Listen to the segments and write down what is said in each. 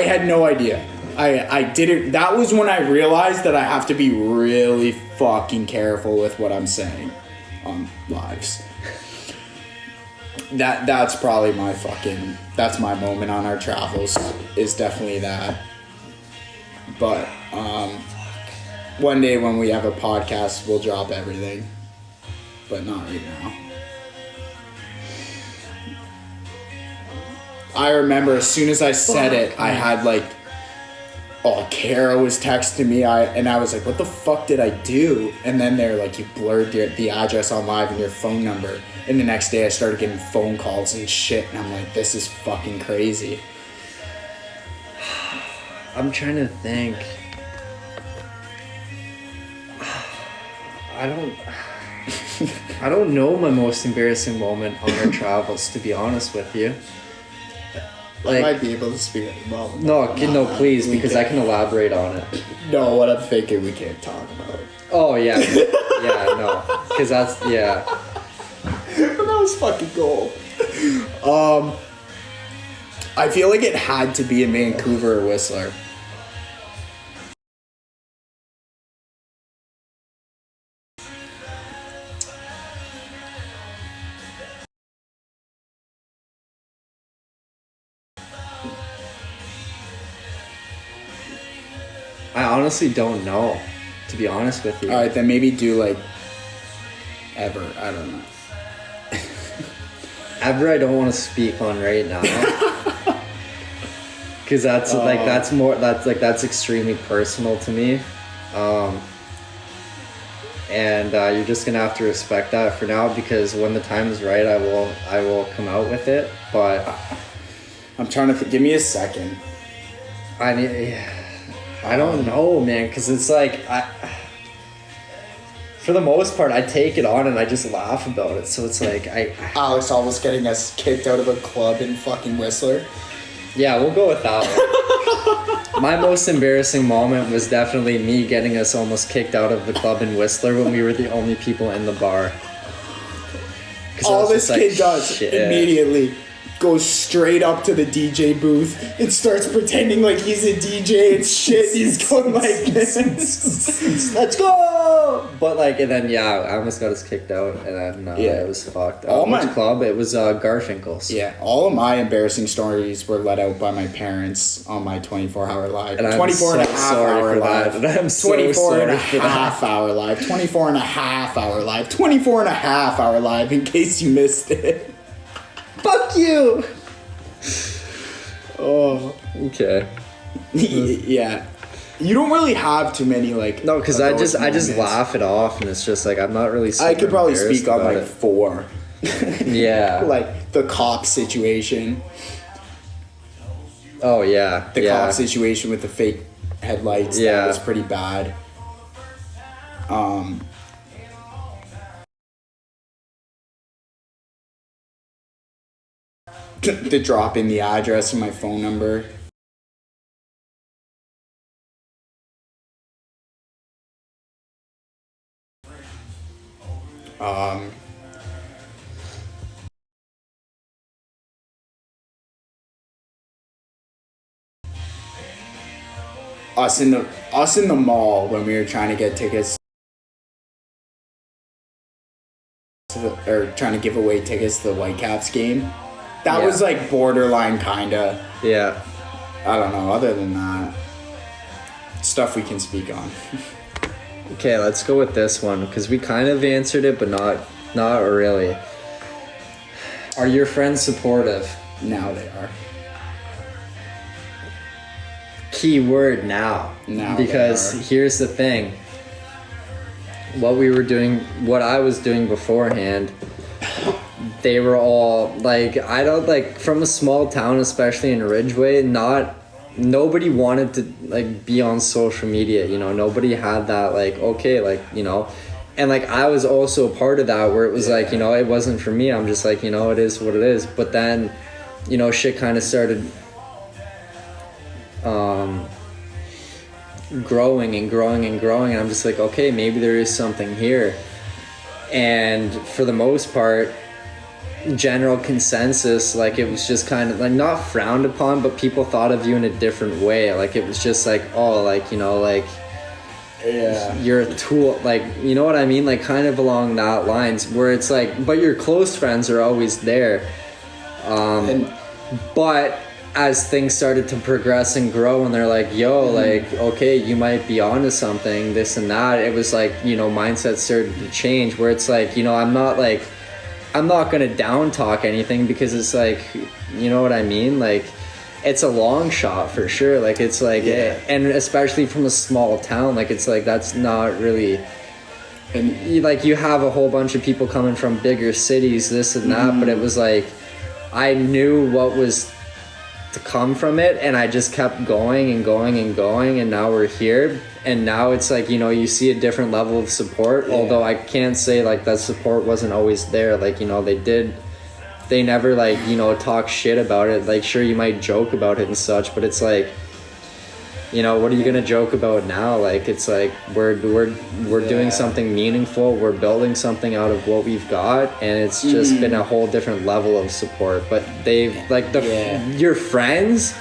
I had no idea. I didn't. That was when I realized that I have to be really fucking careful with what I'm saying on lives. That's probably that's my moment on our travels, is definitely that. But one day when we have a podcast, we'll drop everything, but not right now. I remember as soon as I said it, I had like, Kara was texting me, and I was like, what the fuck did I do? And then they're like, you blurred the address on live and your phone number. And the next day I started getting phone calls and shit, and I'm like, this is fucking crazy. I'm trying to think. I don't know my most embarrassing moment on our travels, to be honest with you. I might be able to speak well. No, please, because I can elaborate on it. No, what I'm thinking we can't talk about. Oh, yeah. Yeah, no. Because that's, yeah. But that was fucking gold. I feel like it had to be in Vancouver or Whistler. I honestly don't know, to be honest with you. Alright, then maybe do like ever. I don't know. Ever I don't want to speak on right now. Because that's extremely personal to me. And you're just gonna have to respect that for now, because when the time is right, I will come out with it. But I'm trying to give me a second. I don't know, man, because it's like, for the most part, I take it on and I just laugh about it. So it's like, Alex almost getting us kicked out of a club in fucking Whistler. Yeah, we'll go with that one. My most embarrassing moment was definitely me getting us almost kicked out of the club in Whistler when we were the only people in the bar. All this kid does immediately goes straight up to the DJ booth and starts pretending like he's a DJ and shit. He's going like this. Let's go! But like, and then I almost got us kicked out, and then it was fucked. Which club? It was Garfinkel's. Yeah, all of my embarrassing stories were let out by my parents on my 24-hour live. And 24 and a half hour live. And I'm so 24 and a half hour live. 24 and a half hour live. 24 and a half hour live, in case you missed it. Fuck you! Oh. Okay. Yeah. You don't really have too many, like... No, because I just laugh it off, and it's just like, I'm not really... I could probably speak on, like, 4. Yeah. Like, the cop situation. Oh, yeah. The cop situation with the fake headlights. Yeah. That was pretty bad. The drop in the address and my phone number. Us in the mall when we were trying to get tickets or trying to give away tickets to the Whitecaps game. That was like borderline kinda. Yeah. I don't know, other than that, stuff we can speak on. Okay, let's go with this one, because we kind of answered it, but not really. Are your friends supportive? Now they are. Key word now. Now because here's the thing. What I was doing beforehand, they were all like, I don't like, from a small town, especially in Ridgeway, nobody wanted to like be on social media, you know, nobody had that like, okay, like, you know, and like I was also a part of that where it was like, you know, it wasn't for me, I'm just like, you know, it is what it is. But then, you know, shit kind of started growing and growing and growing, and I'm just like, okay, maybe there is something here. And for the most part, general consensus, like it was just kind of like not frowned upon, but people thought of you in a different way. Like it was just like, oh, like, you know, like Yeah. you're a tool, like, you know what I mean, like kind of along that lines, where it's like, but your close friends are always there. And But as things started to progress and grow, and they're like, yo, like, okay, you might be onto something, this and that, it was like, you know, mindset started to change, where it's like, you know, I'm not gonna down talk anything, because it's like, you know what I mean, like it's a long shot for sure, like it's like, Yeah. and especially from a small town, like it's like that's not really, and like you have a whole bunch of people coming from bigger cities, this and that, but it was like I knew what was to come from it, and I just kept going and going and going, and now we're here, and now it's like, you know, you see a different level of support. Yeah. Although I can't say like that support wasn't always there, like, you know, they never like, you know, talk shit about it, like sure you might joke about it and such, but it's like, you know, what are you gonna joke about now? Like it's like we're doing Yeah. something meaningful, we're building something out of what we've got, and it's just been a whole different level of support. But they've like Yeah. your friends,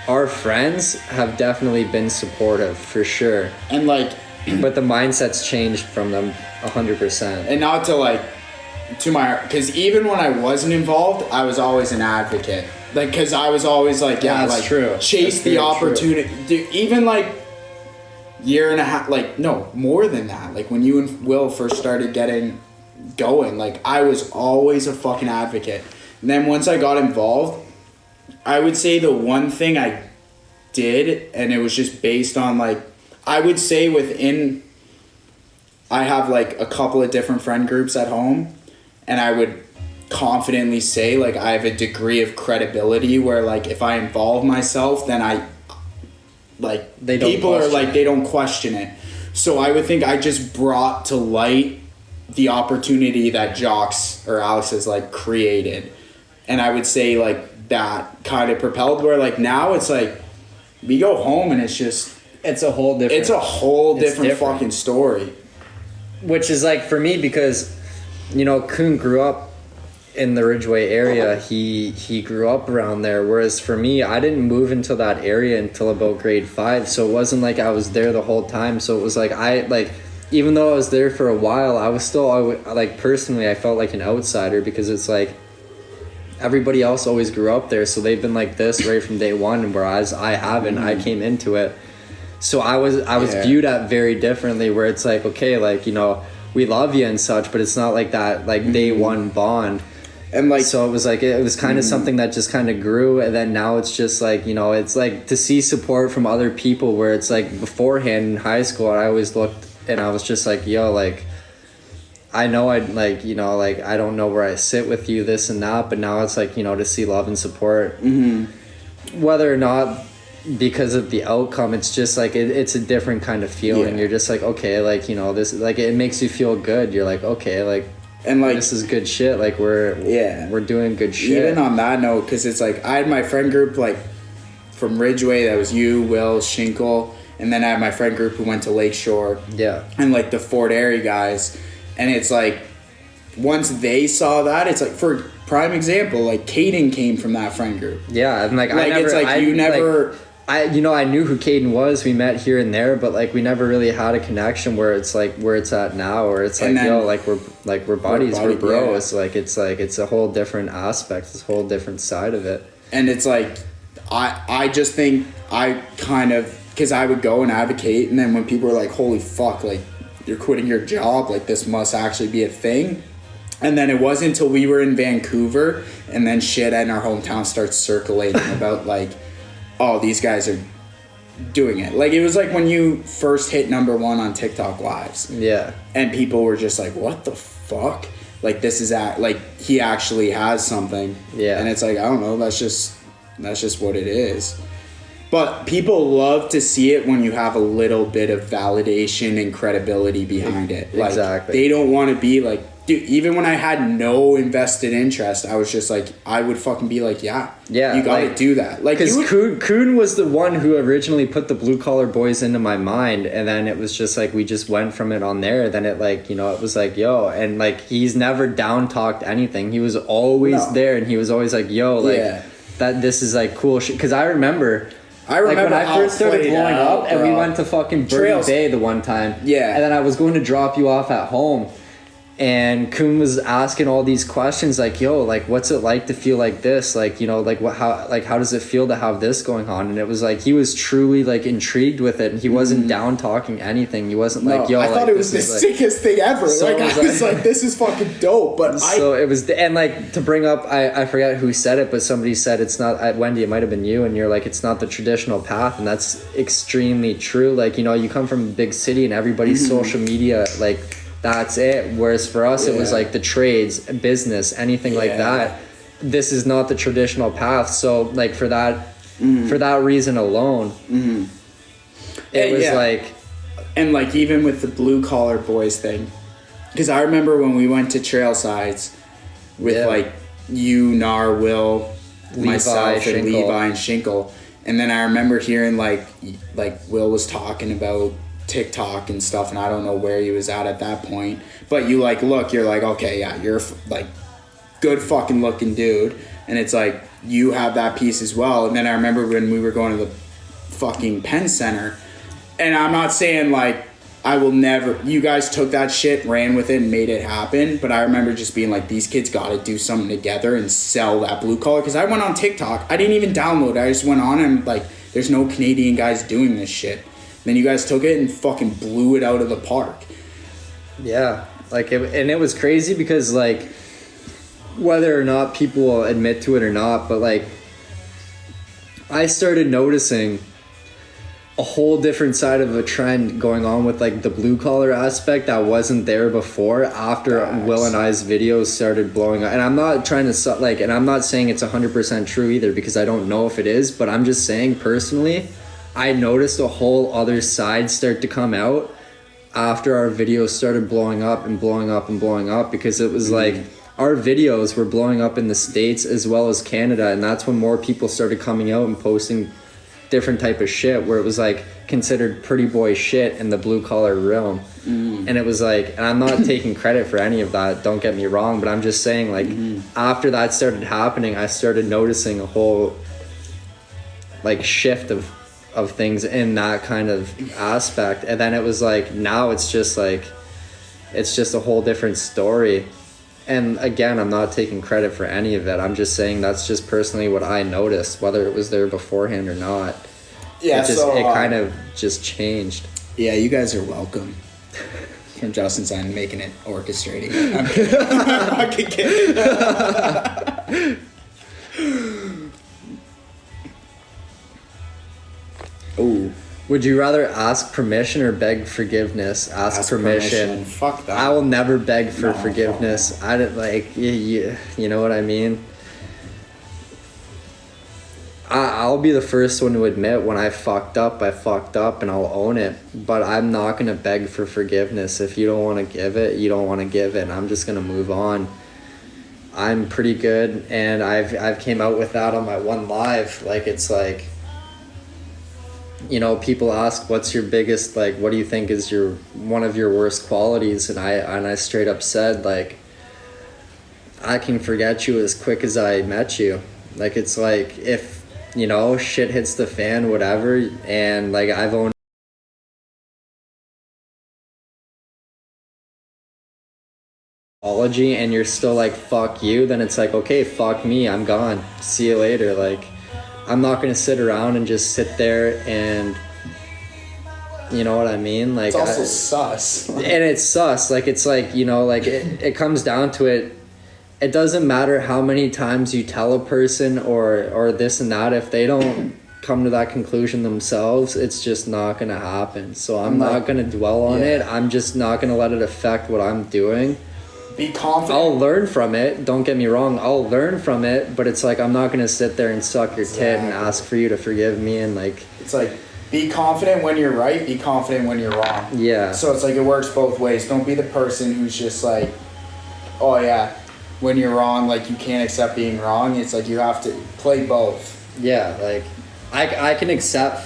our friends have definitely been supportive for sure, and like, but the mindset's changed from them 100%. and not to like, to my, because even when I wasn't involved, I was always an advocate. Like, because I was always like, yeah, That's like, true. chase That's the very opportunity. Dude, even like year and a half, like, no, more than that. Like, when you and Will first started getting going, like, I was always a fucking advocate. And then once I got involved, I would say the one thing I did, and it was just based on like, I would say within, I have like a couple of different friend groups at home, and I would confidently say like I have a degree of credibility where like if I involve myself, then I like, They don't people are question like, it. they don't question it. So I would think I just brought to light the opportunity that Jocks or Alex has like created, and I would say like that kind of propelled where like now it's like we go home and it's just, It's a whole different. it's a whole It's different different. fucking story. Which is like for me, because, you know, Kuhn grew up in the Ridgeway area. He grew up around there, whereas for me, I didn't move into that area until about grade 5, so it wasn't like I was there the whole time. So it was like I like, even though I was there for a while, I was still like personally I felt like an outsider, because it's like everybody else always grew up there, so they've been like this right from day one, whereas I haven't. I came into it, so I was Yeah. viewed at very differently, where it's like, okay, like, you know, we love you and such, but it's not like that like day one bond. And like, So it was like, it was kind of something that just kind of grew, and then now it's just like, you know, it's like to see support from other people, where it's like beforehand in high school I always looked and I was just like, yo, like I know I'd like, you know, like I don't know where I sit with you, this and that, but now it's like, you know, to see love and support, whether or not because of the outcome, it's just like it's a different kind of feeling. Yeah. You're just like, okay, like, you know, this, like it makes you feel good. You're like, okay, like and like, this is good shit, like we're doing good shit. even on that note, because it's like I had my friend group like from Ridgeway, that was you, Will, Shinkle, and then I had my friend group who went to Lakeshore, Yeah. and like the Fort Erie guys, and it's like once they saw that, it's like, for prime example, like Caden came from that friend group. Yeah, and like, Like, I never, it's like you never. I knew who Caden was. We met here and there, but like we never really had a connection where it's like where it's at now, where it's like, And then- yo, like we're buddies, we're buddy, bros. Like it's a whole different aspect, it's a whole different side of it. And it's like, I just think I kind of, because I would go and advocate, and then when people were like, holy fuck, like, you're quitting your job, like, this must actually be a thing. And then it wasn't until we were in Vancouver, and then shit in our hometown starts circulating about, like, oh, these guys are doing it. Like, it was like when you first hit #1 on TikTok Lives. Yeah. And people were just like, what the fuck? Like, this is like, he actually has something. Yeah. And it's like, I don't know, that's just what it is. But people love to see it when you have a little bit of validation and credibility behind it. Like, Exactly. they don't want to be like, dude, even when I had no invested interest, I was just like, I would fucking be like, yeah, you gotta like, do that. Like, because Kuhn was the one who originally put the Blue Collar Boys into my mind, and then it was just like we just went from it on there. Then it like, you know, it was like, yo, and like he's never down talked anything. He was always there, and he was always like, yo, like that this is like cool shit. Because I remember like when I first started blowing up, and we went to fucking Birdie Bay the one time, and then I was going to drop you off at home. And Kuhn was asking all these questions like, yo, like, what's it like to feel like this? Like, you know, like how does it feel to have this going on? And it was like, he was truly like intrigued with it. And he wasn't down talking anything. He wasn't like, yo, I thought it was the sickest thing ever. So like, I was like, this is fucking dope. But so it was, and like to bring up, I forget who said it, but somebody said it's not, Wendy, it might've been you. And you're like, it's not the traditional path. And that's extremely true. Like, you know, you come from a big city and everybody's social media, like, that's it. Whereas for us, it was like the trades, business, anything like that. This is not the traditional path. So like for that reason alone, it was like, and like even with the Blue Collar Boys thing, because I remember when we went to Trail Sides with like you, Nar, Will, Levi, myself, and Shinkle. Levi and Shinkle, and then I remember hearing like Will was talking about TikTok and stuff, and I don't know where he was at that point, but you like look, you're like, okay, yeah, you're like good fucking looking dude, and it's like you have that piece as well. And then I remember when we were going to the fucking Penn Center, and I'm not saying like I will never, you guys took that shit, ran with it, and made it happen, but I remember just being like, these kids gotta do something together and sell that blue collar, because I went on TikTok, I didn't even download it, I just went on and like, there's no Canadian guys doing this shit. Then you guys took it and fucking blew it out of the park. Yeah, like and it was crazy because like whether or not people will admit to it or not, but like I started noticing a whole different side of a trend going on with like the blue collar aspect that wasn't there before after Will and I's videos started blowing up. And I'm not trying to like, and I'm not saying it's 100% true either, because I don't know if it is, but I'm just saying personally, I noticed a whole other side start to come out after our videos started blowing up and blowing up and blowing up, because it was like our videos were blowing up in the States as well as Canada, and that's when more people started coming out and posting different type of shit where it was like considered pretty boy shit in the blue collar realm. And it was like, and I'm not taking credit for any of that, don't get me wrong, but I'm just saying like after that started happening, I started noticing a whole like shift of things in that kind of aspect. And then it was like, now it's just like, it's just a whole different story. And again, I'm not taking credit for any of it. I'm just saying that's just personally what I noticed, whether it was there beforehand or not. Yeah, it kind of just changed. Yeah, you guys are welcome. From Justin's end, making it orchestrating. I'm kidding. I'm fucking kidding. Ooh. Would you rather ask permission or beg forgiveness? Ask permission. Fuck that. I will never beg for forgiveness. I don't like you know what I mean? I'll be the first one to admit when I fucked up and I'll own it. But I'm not going to beg for forgiveness. If you don't want to give it, you don't want to give it. And I'm just going to move on. I'm pretty good, and I've came out with that on my one live. Like, it's like, you know, people ask, what's your biggest, like, what do you think is your one of your worst qualities? And I straight up said, like, I can forget you as quick as I met you. Like, it's like, if, you know, shit hits the fan, whatever, and like I've owned apology and you're still like, fuck you, then it's like, okay, fuck me, I'm gone, see you later. Like, I'm not gonna sit around and just sit there and, you know what I mean? Like, it's also sus. And it's sus. Like, it's like, you know, like it comes down to it. It doesn't matter how many times you tell a person or this and that. If they don't come to that conclusion themselves, it's just not gonna happen. So I'm not gonna dwell on it. I'm just not gonna let it affect what I'm doing. Be confident. I'll learn from it. Don't get me wrong. I'll learn from it, but it's like, I'm not going to sit there and suck your tit and ask for you to forgive me. And like, it's like, be confident when you're right. Be confident when you're wrong. Yeah. So it's like, it works both ways. Don't be the person who's just like, oh yeah, when you're wrong, like you can't accept being wrong. It's like you have to play both. Yeah, like I can accept.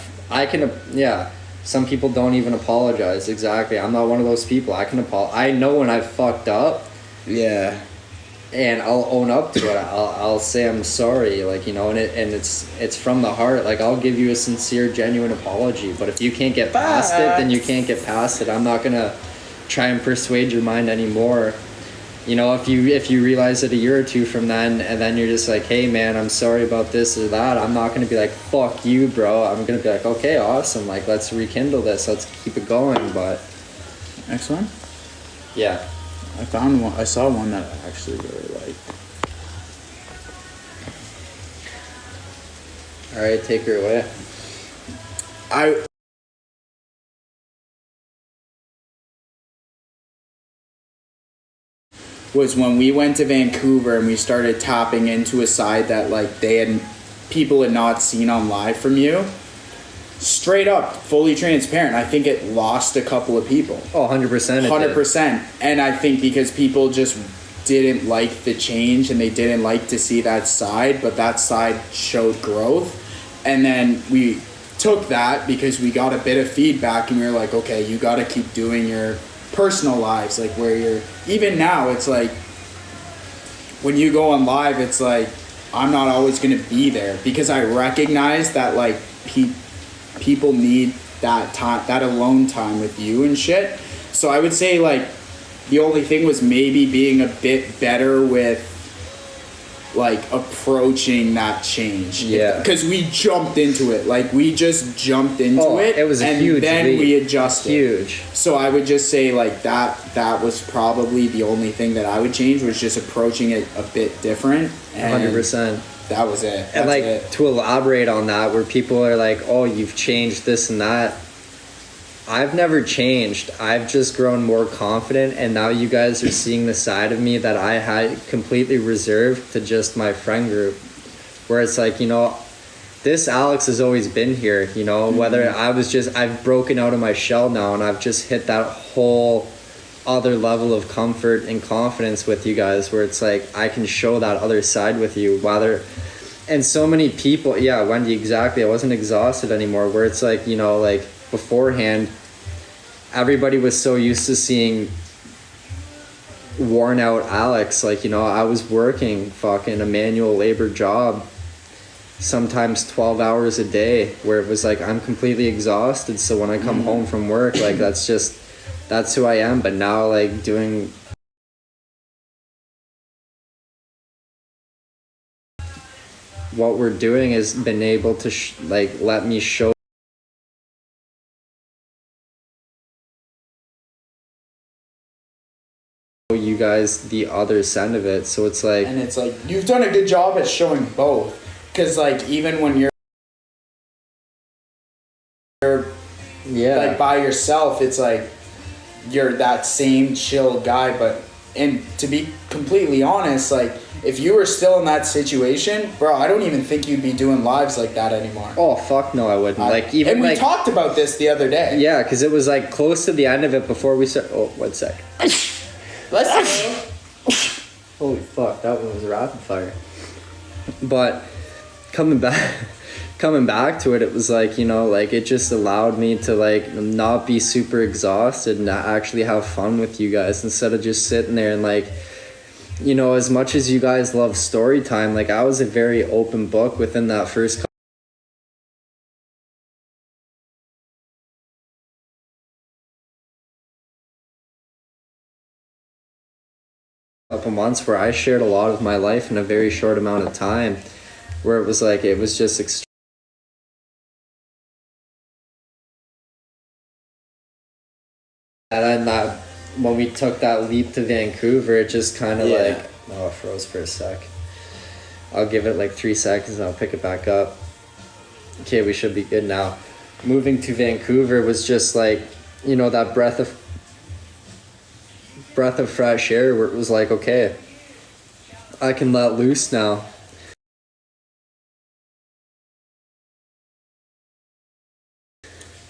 Yeah. Some people don't even apologize. Exactly. I'm not one of those people. I know when I've fucked up, Yeah. and I'll own up to it. I'll say I'm sorry, like, you know, and it's from the heart. Like, I'll give you a sincere, genuine apology. But if you can't get past it, then you can't get past it. I'm not gonna try and persuade your mind anymore. You know, if you realize it a year or two from then, and then you're just like, hey man, I'm sorry about this or that, I'm not gonna be like, fuck you, bro. I'm gonna be like, okay, awesome, like, let's rekindle this, let's keep it going. But Next one. yeah. I found one. I saw one that I actually really liked. All right, take her away. I was when we went to Vancouver and we started tapping into a side that like people had not seen on live from you. Straight up, fully transparent. I think it lost a couple of people. Oh, 100%. 100%. And I think because people just didn't like the change and they didn't like to see that side, but that side showed growth. And then we took that because we got a bit of feedback and we were like, okay, you got to keep doing your personal lives, like where you're, even now, it's like, when you go on live, it's like, I'm not always going to be there because I recognize that like people need that time, that alone time with you and shit. So I would say like the only thing was maybe being a bit better with like approaching that change. Yeah. Because we jumped into it. Like we just jumped into it. It was a and huge then leap. we adjusted. Huge. So I would just say like that was probably the only thing that I would change, was just approaching it a bit different. 100%. That was it. And like, it. to elaborate on that, where people are like, oh, you've changed this and that. I've never changed. I've just grown more confident, and now you guys are seeing the side of me that I had completely reserved to just my friend group, where it's like, you know, this Alex has always been here, you know, whether I've broken out of my shell now and I've just hit that whole other level of comfort and confidence with you guys, where it's like I can show that other side with you, and so many people, yeah, Wendy, exactly, I wasn't exhausted anymore, where it's like, you know, like beforehand everybody was so used to seeing worn out Alex. Like, you know, I was working fucking a manual labor job, sometimes 12 hours a day, where it was like I'm completely exhausted, so when I come home from work, like that's who I am. But now, like, doing what we're doing has been able to let me show you guys the other side of it. So it's like, and it's like you've done a good job at showing both, because like even when you're like by yourself, it's like you're that same chill guy. But, and to be completely honest, like if you were still in that situation, bro, I don't even think you'd be doing lives like that ananymore. Oh fuck no, I wouldn't. Like, even, and we like, talked about this the other day. Yeah, because it was like close to the end of it before we start. Oh, 1 sec. Holy fuck, that one was rapid fire. But coming back to it, it was like, you know, like it just allowed me to like not be super exhausted and actually have fun with you guys, instead of just sitting there and like, you know, as much as you guys love story time, like I was a very open book within that first couple months, where I shared a lot of my life in a very short amount of time, where it was like, it was just and then that, when we took that leap to Vancouver, it just kind of like, oh, it froze for a sec. I'll give it like 3 seconds and I'll pick it back up. Okay, we should be good now. Moving to Vancouver was just like, you know, that breath of fresh air, where it was like, okay, I can let loose now.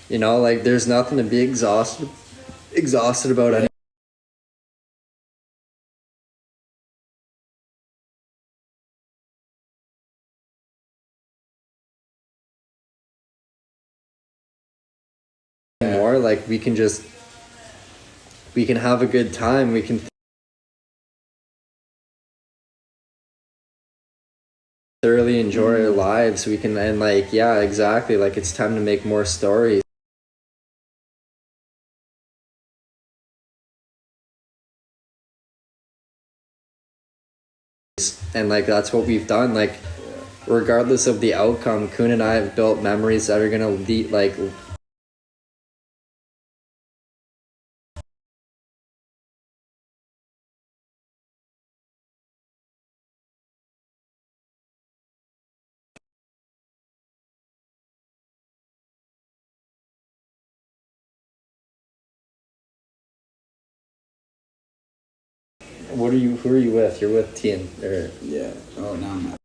You know, like there's nothing to be exhausted about more, like we can have a good time. We can thoroughly enjoy our lives. We can, and like, yeah, exactly. Like it's time to make more stories. And like that's what we've done. Like regardless of the outcome, Kun and I have built memories that are gonna lead, like who are you with? You're with Tien, or Yeah. Oh, now I'm not.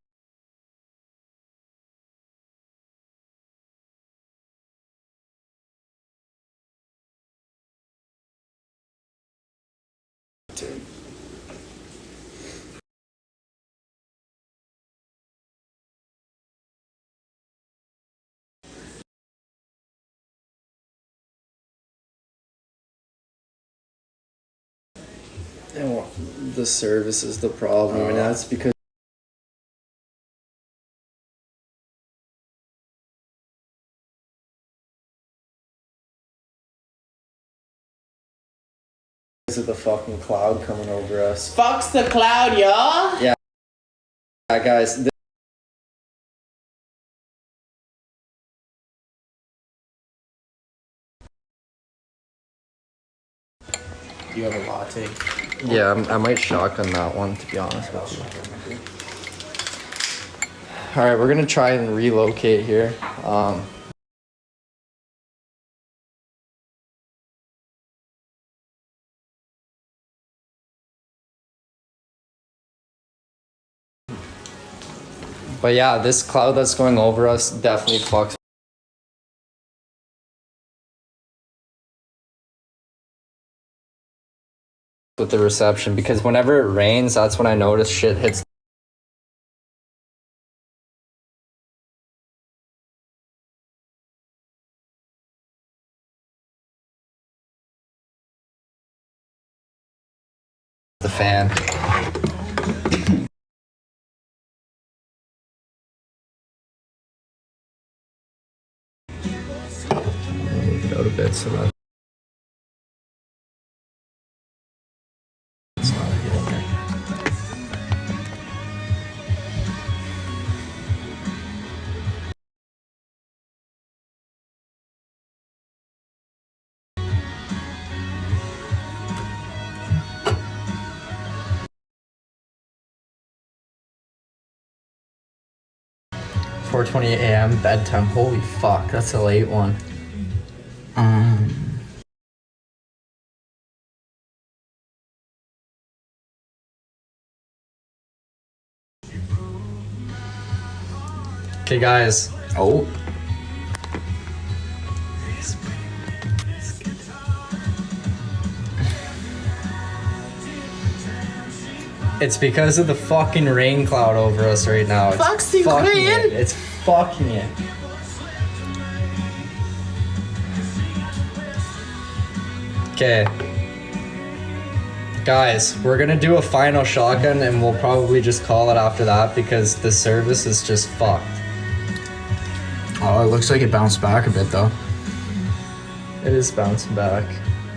and the service is the problem, and that's because of the fucking cloud coming over us. Fuck's the cloud, y'all. Yeah, guys. You have a latte. Yeah, I might shotgun that one, to be honest with you. All right, we're gonna try and relocate here. But yeah, this cloud that's going over us definitely fucks with the reception, because whenever it rains, that's when I notice shit hits. The fan. Out a bit so that it's not getting there. $4:20 a.m. bedtime. Holy fuck, that's a late one. Okay, guys. Oh. It's because of the fucking rain cloud over us right now. It's Fuck's the fucking rain. it. It's fucking it. Okay. Guys, we're gonna do a final shotgun and we'll probably just call it after that because the service is just fucked. Oh, it looks like it bounced back a bit though. It is bouncing back.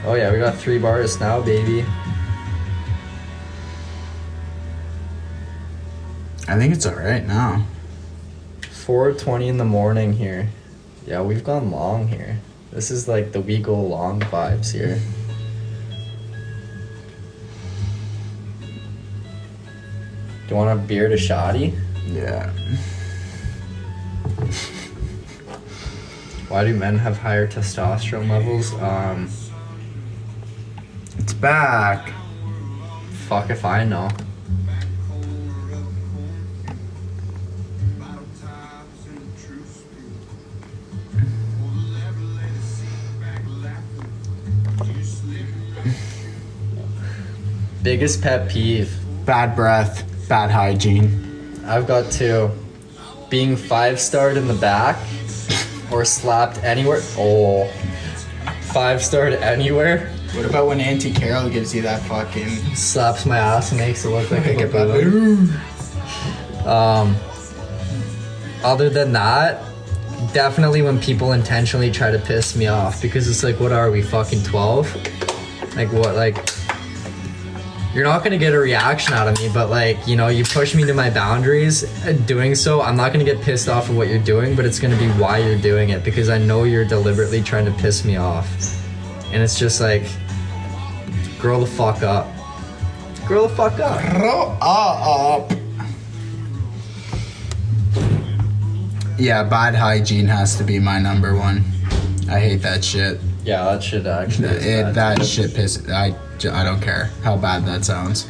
Oh yeah, we got 3 bars now, baby. I think it's alright now. 4:20 in the morning here. Yeah, we've gone long here. This is like the we go long vibes here. Do you want a beer to shoddy? Yeah. Why do men have higher testosterone levels? It's back. Fuck if I know. Biggest pet peeve. Bad breath, bad hygiene. I've got 2. Being 5-starred in the back or slapped anywhere. Oh. 5-star anywhere. What about when Auntie Carol gives you that fucking... Slaps my ass and makes it look like a Like a baboon. Other than that, definitely when people intentionally try to piss me off, because it's like, what are we, fucking 12? Like, what, like, you're not gonna get a reaction out of me, but like, you know, you push me to my boundaries. Doing so, I'm not gonna get pissed off of what you're doing, but it's gonna be why you're doing it, because I know you're deliberately trying to piss me off. And it's just like, grow the fuck up. Grow the fuck up. Grow up. Yeah, bad hygiene has to be my number one. I hate that shit. Yeah, that shit actually is bad. That shit pisses... I don't care how bad that sounds.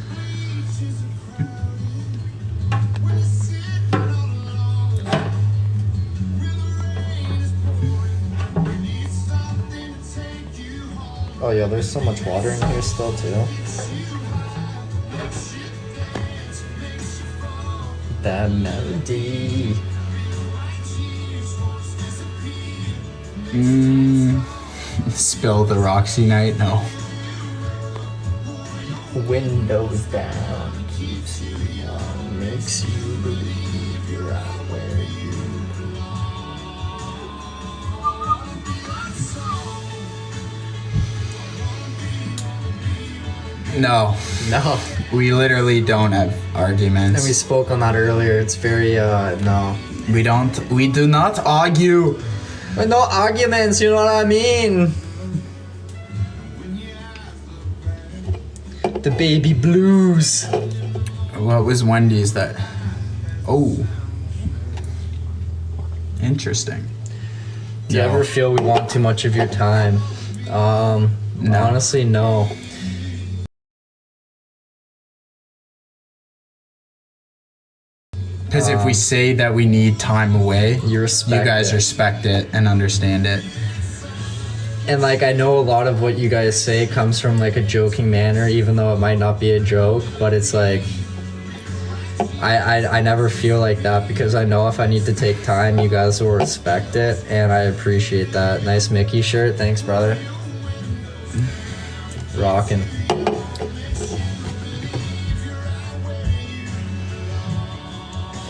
Oh yeah, there's so much water in here still too. That melody. Spill the Roxy night? No. Windows down keeps you young, makes you believe you're right where you No. No. We literally don't have arguments. And we spoke on that earlier. It's very no. We do not argue. But no arguments, you know what I mean? The baby blues. What was Wendy's that? Oh. Interesting. Do you ever feel we want too much of your time? No. Honestly, no. Because if we say that we need time away, you guys it. Respect it and understand it. And like, I know a lot of what you guys say comes from like a joking manner, even though it might not be a joke, but it's like, I never feel like that, because I know if I need to take time, you guys will respect it, and I appreciate that. Nice Mickey shirt, thanks brother. Rockin'.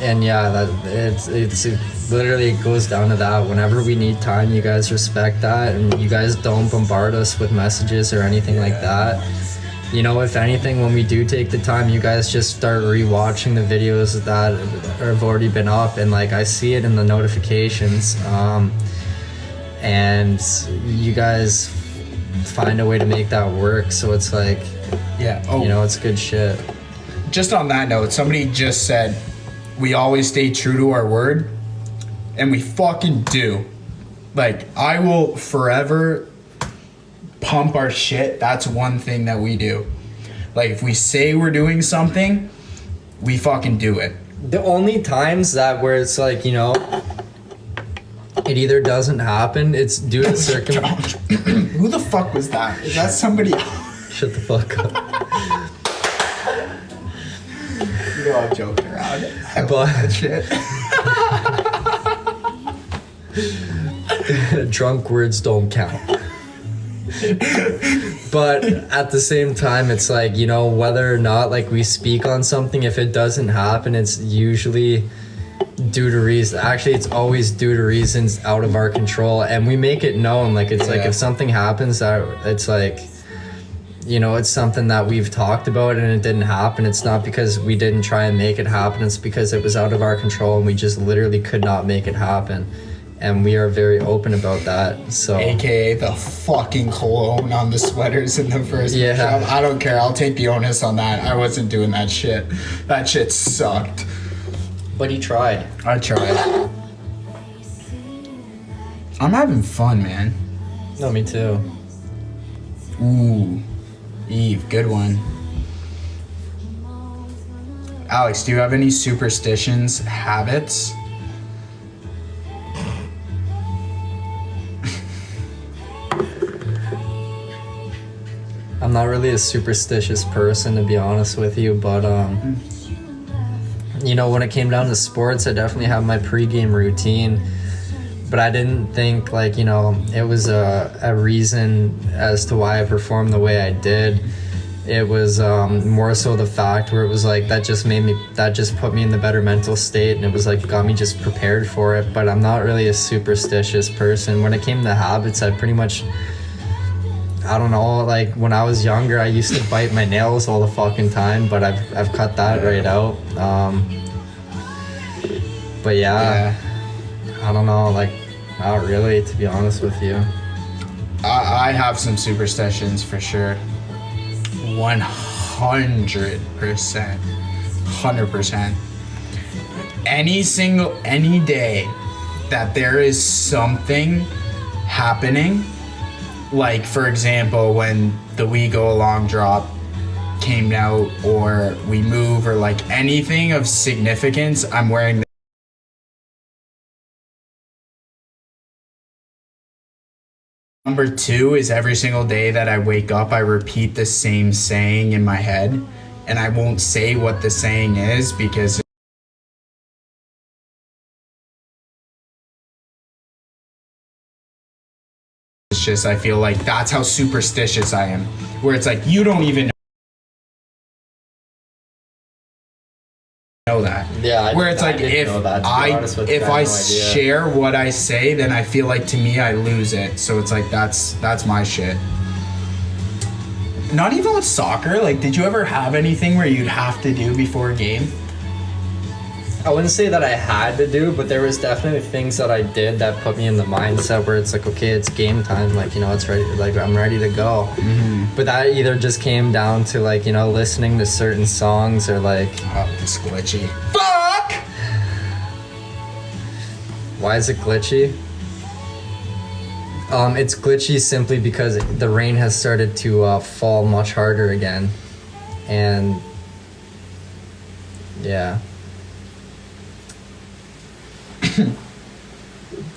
And yeah, it literally goes down to that. Whenever we need time, you guys respect that, and you guys don't bombard us with messages or anything like that. You know, if anything, when we do take the time, you guys just start rewatching the videos that have already been up, and like, I see it in the notifications, and you guys find a way to make that work. So it's like, yeah, oh, you know, it's good shit. Just on that note, somebody just said we always stay true to our word, and we fucking do. Like, I will forever pump our shit. That's one thing that we do. Like, if we say we're doing something, we fucking do it. The only times that where it's like, you know, it either doesn't happen, it's due to circumstances. Who the fuck was that? Is that somebody else? Shut the fuck up. You know, I'm joking around. But That shit. drunk words don't count. But at the same time, it's like, you know, whether or not like we speak on something, if it doesn't happen, it's usually due to reason. Actually, it's always due to reasons out of our control, and we make it known. Like, it's like, if something happens that it's like, you know, it's something that we've talked about and it didn't happen, it's not because we didn't try and make it happen, it's because it was out of our control and we just literally could not make it happen. And we are very open about that. So AKA the fucking cologne on the sweaters in the first workshop. I don't care. I'll take the onus on that. I wasn't doing that shit. That shit sucked. But he tried. I tried. I'm having fun, man. No, me too. Ooh. Eve, good one. Alex, do you have any superstitions, habits? I'm not really a superstitious person, to be honest with you, but you know, when it came down to sports, I definitely have my pregame routine. but I didn't think like, you know, it was a reason as to why I performed the way I did. It was more so the fact where it was like that just put me in the better mental state, and it was like got me just prepared for it. But I'm not really a superstitious person. When it came to habits, I pretty much, I don't know, like when I was younger I used to bite my nails all the fucking time, but I've cut that right out. But yeah, I don't know, like not really, to be honest with you. I have some superstitions for sure. 100%. 100%. Any day that there is something happening, like for example when the We Go Along drop came out, or we move, or like anything of significance, I'm wearing Number 2 is every single day that I wake up, I repeat the same saying in my head, and I won't say what the saying is because it's just, I feel like that's how superstitious I am, where it's like you don't even know that. Yeah, where it's like if I share what I say, then I feel like to me I lose it. So it's like that's my shit. Not even with soccer. Like, did you ever have anything where you'd have to do before a game? I wouldn't say that I had to do, but there was definitely things that I did that put me in the mindset where it's like, okay, it's game time. Like, you know, it's ready. Like, I'm ready to go. Mm-hmm. But that either just came down to like, you know, listening to certain songs or like. Oh, it's glitchy. Fuck! Why is it glitchy? It's glitchy simply because the rain has started to fall much harder again, and yeah.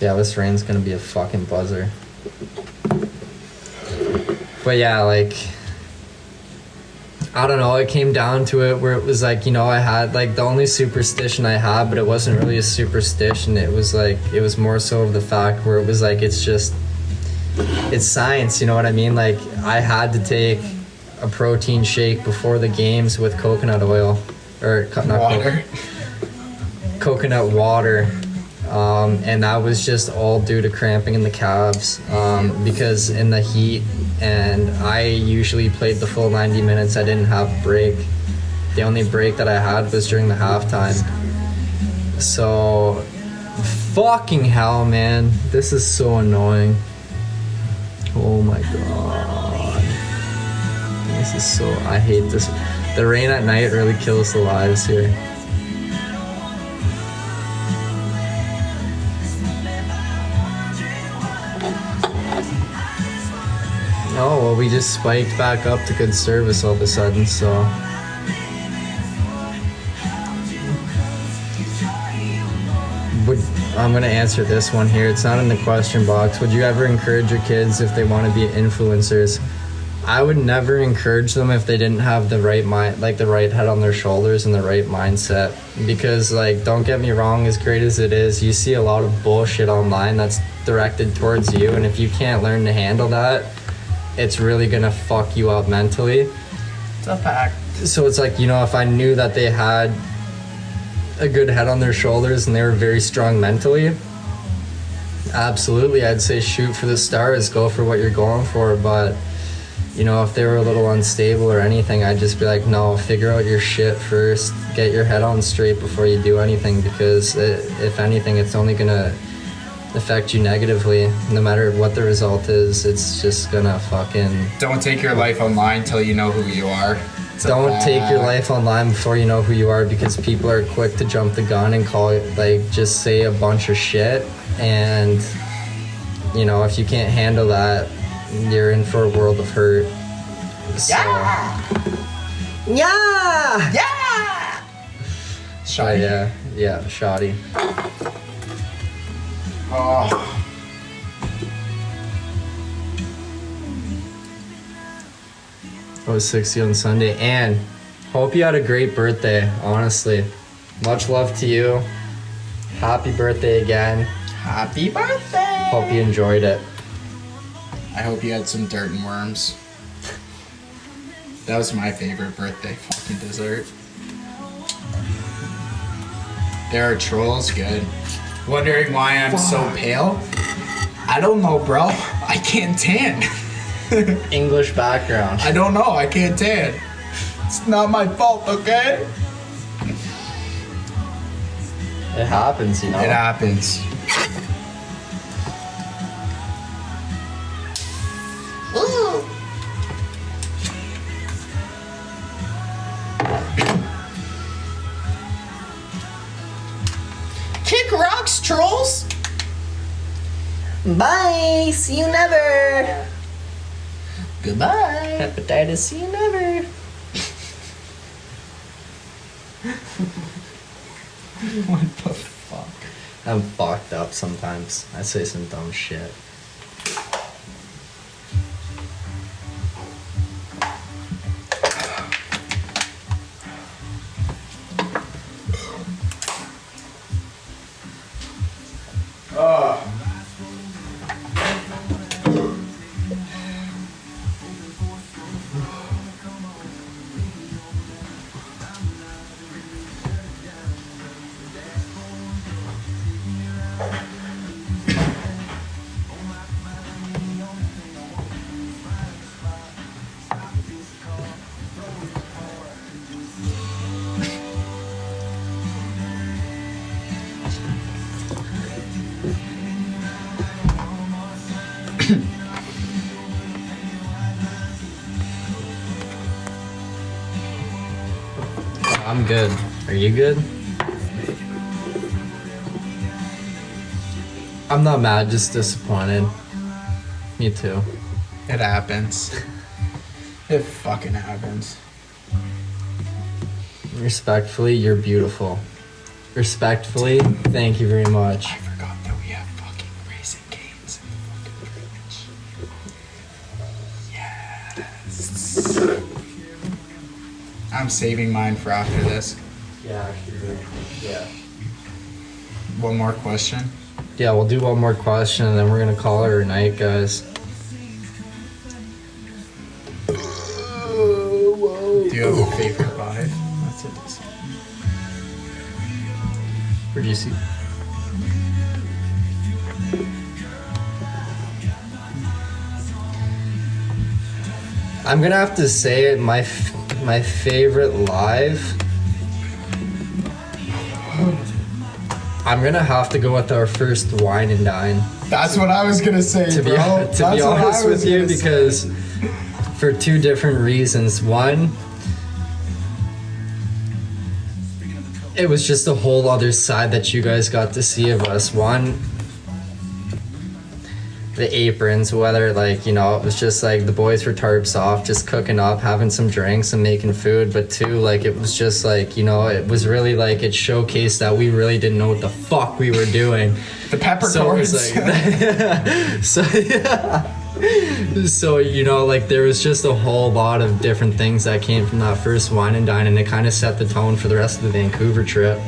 Yeah, this rain's gonna be a fucking buzzer. But yeah, like, I don't know, it came down to it where it was like, you know, I had like the only superstition I had, but it wasn't really a superstition. It was like, it was more so of the fact where it was like, it's science, you know what I mean? Like, I had to take a protein shake before the games with coconut oil, or coconut water. And that was just all due to cramping in the calves, because in the heat, and I usually played the full 90 minutes. I didn't have a break. The only break that I had was during the halftime. So, fucking hell, man. This is so annoying. Oh my god. This is so, I hate this. The rain at night really kills the lives here. Oh, well, we just spiked back up to good service all of a sudden, so. I'm gonna answer this one here. It's not in the question box. Would you ever encourage your kids if they want to be influencers? I would never encourage them if they didn't have the right mind, like the right head on their shoulders and the right mindset. Because, like, don't get me wrong, as great as it is, you see a lot of bullshit online that's directed towards you, and if you can't learn to handle that, it's really gonna fuck you up mentally. It's a fact. So it's like, you know, if I knew that they had a good head on their shoulders and they were very strong mentally, absolutely, I'd say shoot for the stars, go for what you're going for. But, you know, if they were a little unstable or anything, I'd just be like, no, figure out your shit first, get your head on straight before you do anything, because if anything, it's only gonna affect you negatively. No matter what the result is, it's just gonna fucking. Don't take your life online till you know who you are. Don't take your life online before you know who you are, because people are quick to jump the gun and call it, like, just say a bunch of shit. And, you know, if you can't handle that, you're in for a world of hurt. So, Yeah! Shoddy. Yeah, shoddy. Oh. I was 60 on Sunday, and hope you had a great birthday, honestly. Much love to you. Happy birthday again. Happy birthday! Hope you enjoyed it. I hope you had some dirt and worms. That was my favorite birthday fucking dessert. There are trolls, good. Wondering why I'm so pale? I don't know, bro. I can't tan. English background. I don't know. I can't tan. It's not my fault, okay? It happens, you know. It happens. Kick rocks, trolls! Bye. See you never. Goodbye. Hepatitis. See you never. What the fuck? I'm fucked up sometimes. I say some dumb shit. I'm good. Are you good? I'm not mad, just disappointed. Me too. It happens. It fucking happens. Respectfully, you're beautiful. Respectfully, thank you very much. I forgot that we have fucking Raising Cane's in the fucking fridge. Yes. I'm saving mine for after this. Yeah, yeah. One more question. Yeah, we'll do one more question and then we're gonna call it a night, guys. Do you have a favorite vibe? That's it. Where'd you see? I'm gonna have to say my favorite live. I'm gonna have to go with our first wine and dine. That's what I was gonna say, To be bro. honest with you, because for two different reasons. One, it was just a whole other side that you guys got to see of us. One, the aprons, whether like, you know, it was just like the boys were tarps off, just cooking up, having some drinks and making food. But two, like it was just like, you know, it was really like it showcased that we really didn't know what the fuck we were doing. The peppercorns. So you know, like there was just a whole lot of different things that came from that first wine and dine, and it kind of set the tone for the rest of the Vancouver trip.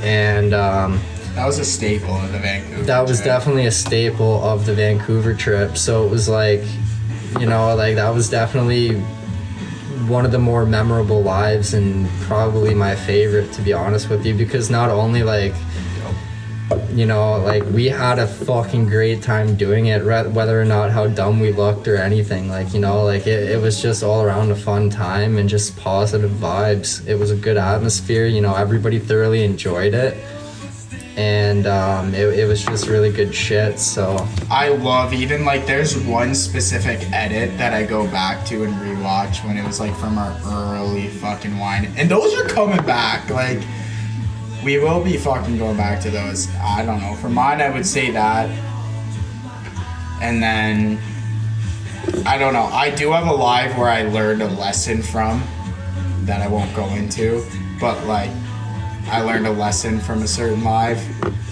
And that was a staple of the Vancouver that was trip. definitely a staple of the Vancouver trip. So it was like, you know, like that was definitely one of the more memorable lives and probably my favorite, to be honest with you, because not only like, you know, like we had a fucking great time doing it, whether or not how dumb we looked or anything, like, you know, like it was just all around a fun time and just positive vibes. It was a good atmosphere, you know, everybody thoroughly enjoyed it. And it was just really good shit. So I love, even like there's one specific edit that I go back to and rewatch when it was like from our early fucking wine, and those are coming back. Like we will be fucking going back to those. I don't know, for mine I would say that, and then I don't know, I do have a live where I learned a lesson from that I won't go into, but like I learned a lesson from a certain live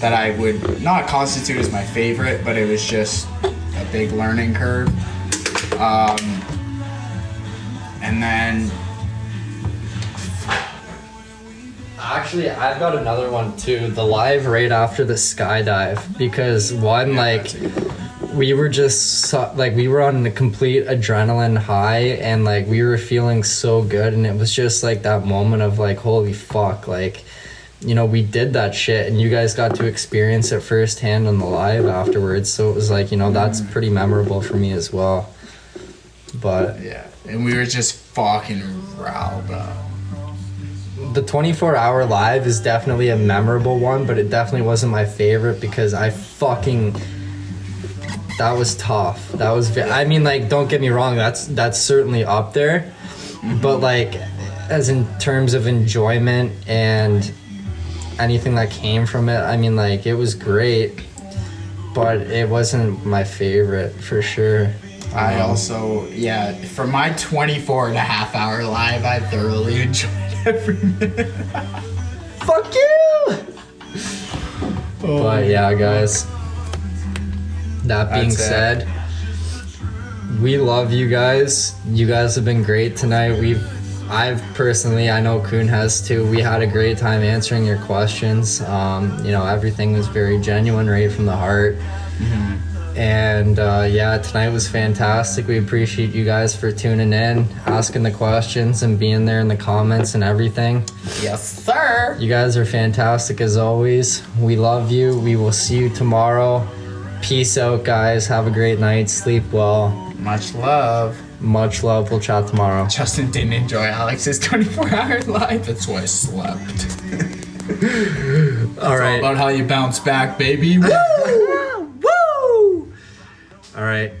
that I would not constitute as my favorite, but it was just a big learning curve. And then Actually, I've got another one too. The live right after the skydive, because one we were just we were on a complete adrenaline high, and like we were feeling so good, and it was just like that moment of like, holy fuck, like, you know, we did that shit, and you guys got to experience it firsthand on the live afterwards. So it was like, you know, that's pretty memorable for me as well. But Yeah, and we were just fucking riled up. the 24-hour live is definitely a memorable one, but it definitely wasn't my favorite because that was tough. That was I mean, like, don't get me wrong, that's certainly up there. But like, as in terms of enjoyment and anything that came from it, I mean, like, it was great, but it wasn't my favorite for sure. I also, for my 24.5 hour live, I thoroughly enjoyed every minute. Fuck you! But yeah, guys, that being That's it. said, we love you guys. You guys have been great tonight. I've personally, I know Kuhn has too, we had a great time answering your questions. You know, everything was very genuine, right from the heart. And tonight was fantastic. We appreciate you guys for tuning in, asking the questions, and being there in the comments and everything. Yes, sir. You guys are fantastic as always. We love you. We will see you tomorrow. Peace out, guys. Have a great night. Sleep well. Much love. Much love. We'll chat tomorrow. Justin didn't enjoy Alex's 24-hour live. That's why I slept. All right. All about how you bounce back, baby. Woo! All right.